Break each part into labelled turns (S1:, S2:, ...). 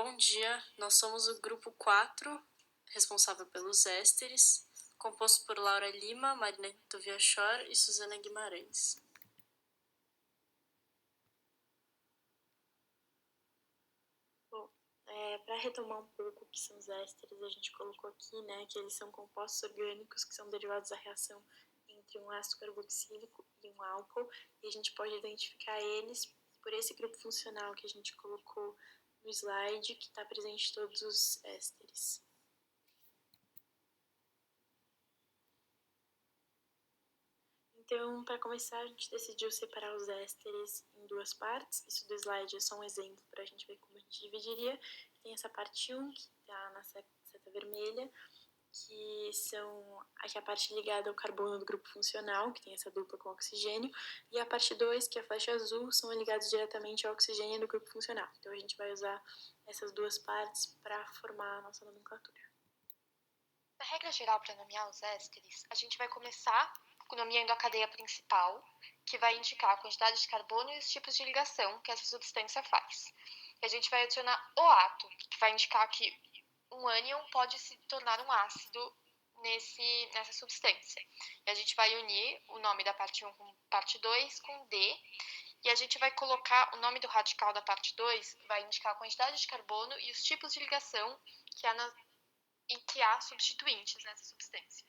S1: Bom dia, nós somos o grupo 4, responsável pelos ésteres, composto por Laura Lima, Marina Toviachor e Suzana Guimarães. Bom, para retomar um pouco o que são os ésteres, a gente colocou aqui, que eles são compostos orgânicos que são derivados da reação entre um ácido carboxílico e um álcool, e a gente pode identificar eles por esse grupo funcional que a gente colocou no slide, que está presente em todos os ésteres. Então, para começar, a gente decidiu separar os ésteres em duas partes. Isso do slide é só um exemplo para a gente ver como a gente dividiria. Tem essa parte 1, que está na seta vermelha, que é a parte ligada ao carbono do grupo funcional, que tem essa dupla com oxigênio, e a parte 2, que é a faixa azul, são ligados diretamente ao oxigênio do grupo funcional. Então, a gente vai usar essas duas partes para formar a nossa nomenclatura.
S2: Na regra geral, para nomear os ésteres, a gente vai começar nomeando a cadeia principal, que vai indicar a quantidade de carbono e os tipos de ligação que essa substância faz. E a gente vai adicionar o átomo, que vai indicar que um ânion pode se tornar um ácido nessa substância. E a gente vai unir o nome da parte 1 com parte 2 com D, e a gente vai colocar o nome do radical da parte 2, vai indicar a quantidade de carbono e os tipos de ligação que há substituintes nessa substância.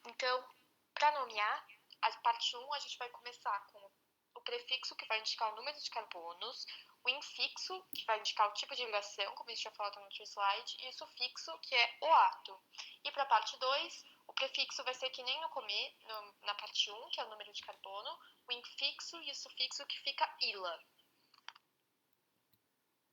S2: Então, para nomear, a parte 1 a gente vai começar com o prefixo, que vai indicar o número de carbonos, o infixo, que vai indicar o tipo de ligação, como a gente já falou no outro slide, e o sufixo, que é o ato. E para a parte 2, o prefixo vai ser que nem na parte 1, que é o número de carbono, o infixo e o sufixo, que fica ila.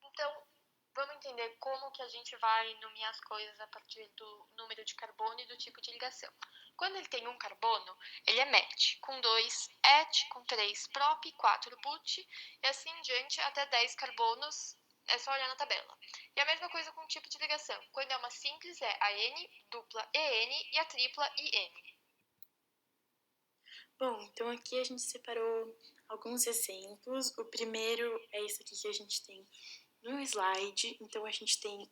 S2: Então, vamos entender como que a gente vai nomear as coisas a partir do número de carbono e do tipo de ligação. Quando ele tem um carbono, ele é met, com 2 et, com 3 prop, 4 but, e assim em diante até 10 carbonos, é só olhar na tabela. E a mesma coisa com o tipo de ligação. Quando é uma simples, é AN, dupla EN e a tripla IN.
S1: Bom, então aqui a gente separou alguns exemplos. O primeiro é esse aqui que a gente tem no slide. Então a gente tem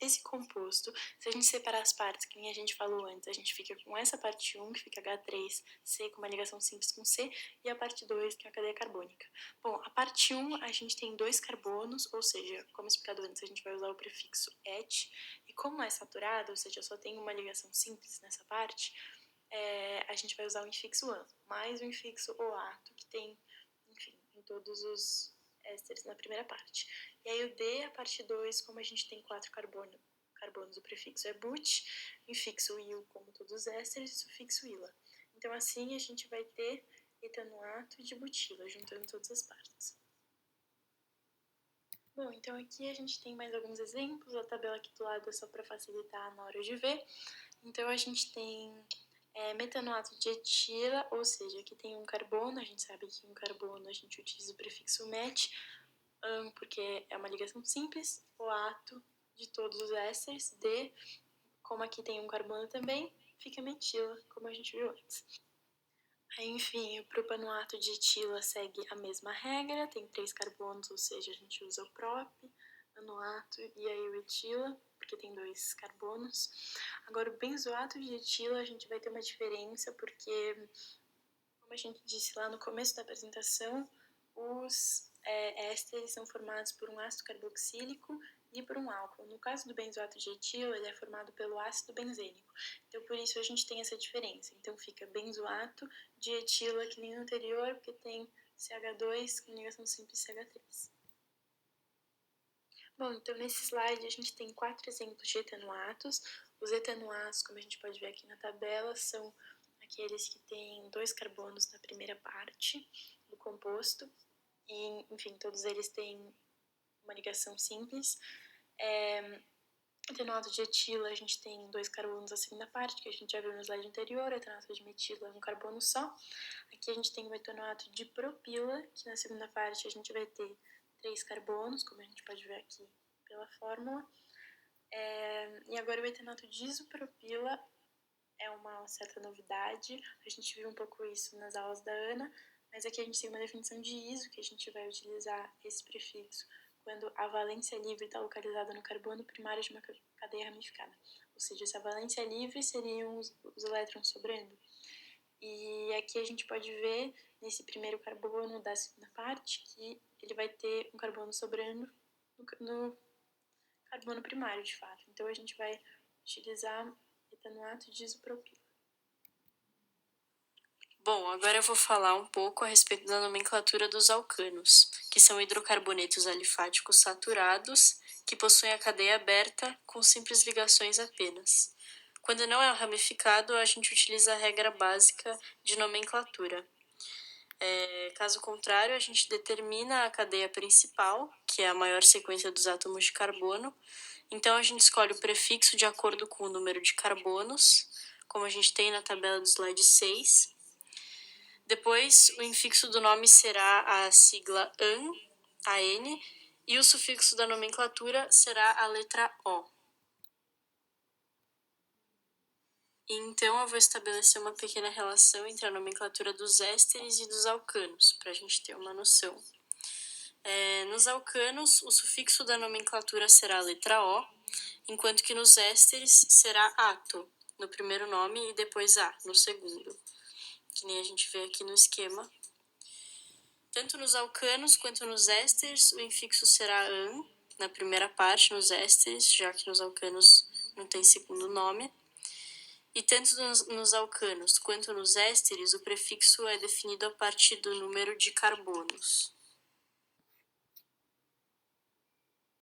S1: esse composto. Se a gente separar as partes, que nem a gente falou antes, a gente fica com essa parte 1, que fica H3C com uma ligação simples com C, e a parte 2, que é a cadeia carbônica. Bom, a parte 1 a gente tem 2 carbonos, ou seja, como explicado antes, a gente vai usar o prefixo et, e como é saturado, ou seja, só tem uma ligação simples nessa parte, a gente vai usar o infixo an, mais o infixo oato, que tem, enfim, em todos os ésteres na primeira parte. E aí o D, a parte 2, como a gente tem 4 carbonos, o prefixo é but, o infixo il, como todos os ésteres, e o sufixo ila. Então assim a gente vai ter etanoato de butila, juntando todas as partes. Bom, então aqui a gente tem mais alguns exemplos, a tabela aqui do lado é só para facilitar na hora de ver. Então a gente tem metanoato de etila, ou seja, aqui tem um carbono, a gente sabe que um carbono a gente utiliza o prefixo met, porque é uma ligação simples, o ato de todos os ésteres, D, como aqui tem um carbono também, fica metila, como a gente viu antes. Aí, enfim, o propanoato de etila segue a mesma regra, tem 3 carbonos, ou seja, a gente usa o prop, anoato e aí o etila, porque tem 2 carbonos. Agora, o benzoato de etila, a gente vai ter uma diferença, porque, como a gente disse lá no começo da apresentação, os ésteres são formados por um ácido carboxílico e por um álcool. No caso do benzoato de etila, ele é formado pelo ácido benzênico. Então, por isso a gente tem essa diferença. Então, fica benzoato de etila, que nem no anterior, porque tem CH2 com ligação simples CH3. Bom, então nesse slide a gente tem 4 exemplos de etanoatos. Os etanoatos, como a gente pode ver aqui na tabela, são aqueles que têm 2 carbonos na primeira parte do composto. E, enfim, todos eles têm uma ligação simples. Etanoato de etila, a gente tem 2 carbonos na segunda parte, que a gente já viu no slide anterior. Etanoato de metila, um carbono só. Aqui a gente tem o etanoato de propila, que na segunda parte a gente vai ter 3 carbonos, como a gente pode ver aqui pela fórmula. E agora o etanoato de isopropila é uma certa novidade. A gente viu um pouco isso nas aulas da Ana, mas aqui a gente tem uma definição de iso, que a gente vai utilizar esse prefixo quando a valência livre está localizada no carbono primário de uma cadeia ramificada. Ou seja, se a valência livre seriam os elétrons sobrando. E aqui a gente pode ver, nesse primeiro carbono da segunda parte, que ele vai ter um carbono sobrando no carbono primário, de fato. Então, a gente vai utilizar etanoato de isopropilo.
S3: Bom, agora eu vou falar um pouco a respeito da nomenclatura dos alcanos, que são hidrocarbonetos alifáticos saturados, que possuem a cadeia aberta com simples ligações apenas. Quando não é ramificado, a gente utiliza a regra básica de nomenclatura. Caso contrário, a gente determina a cadeia principal, que é a maior sequência dos átomos de carbono. Então, a gente escolhe o prefixo de acordo com o número de carbonos, como a gente tem na tabela do slide 6. Depois, o infixo do nome será a sigla AN, e o sufixo da nomenclatura será a letra O. Então, eu vou estabelecer uma pequena relação entre a nomenclatura dos ésteres e dos alcanos, para a gente ter uma noção. Nos alcanos, o sufixo da nomenclatura será a letra O, enquanto que nos ésteres será ato, no primeiro nome, e depois A, no segundo, que nem a gente vê aqui no esquema. Tanto nos alcanos quanto nos ésteres, o infixo será an, na primeira parte, nos ésteres, já que nos alcanos não tem segundo nome. E tanto nos alcanos quanto nos ésteres, o prefixo é definido a partir do número de carbonos.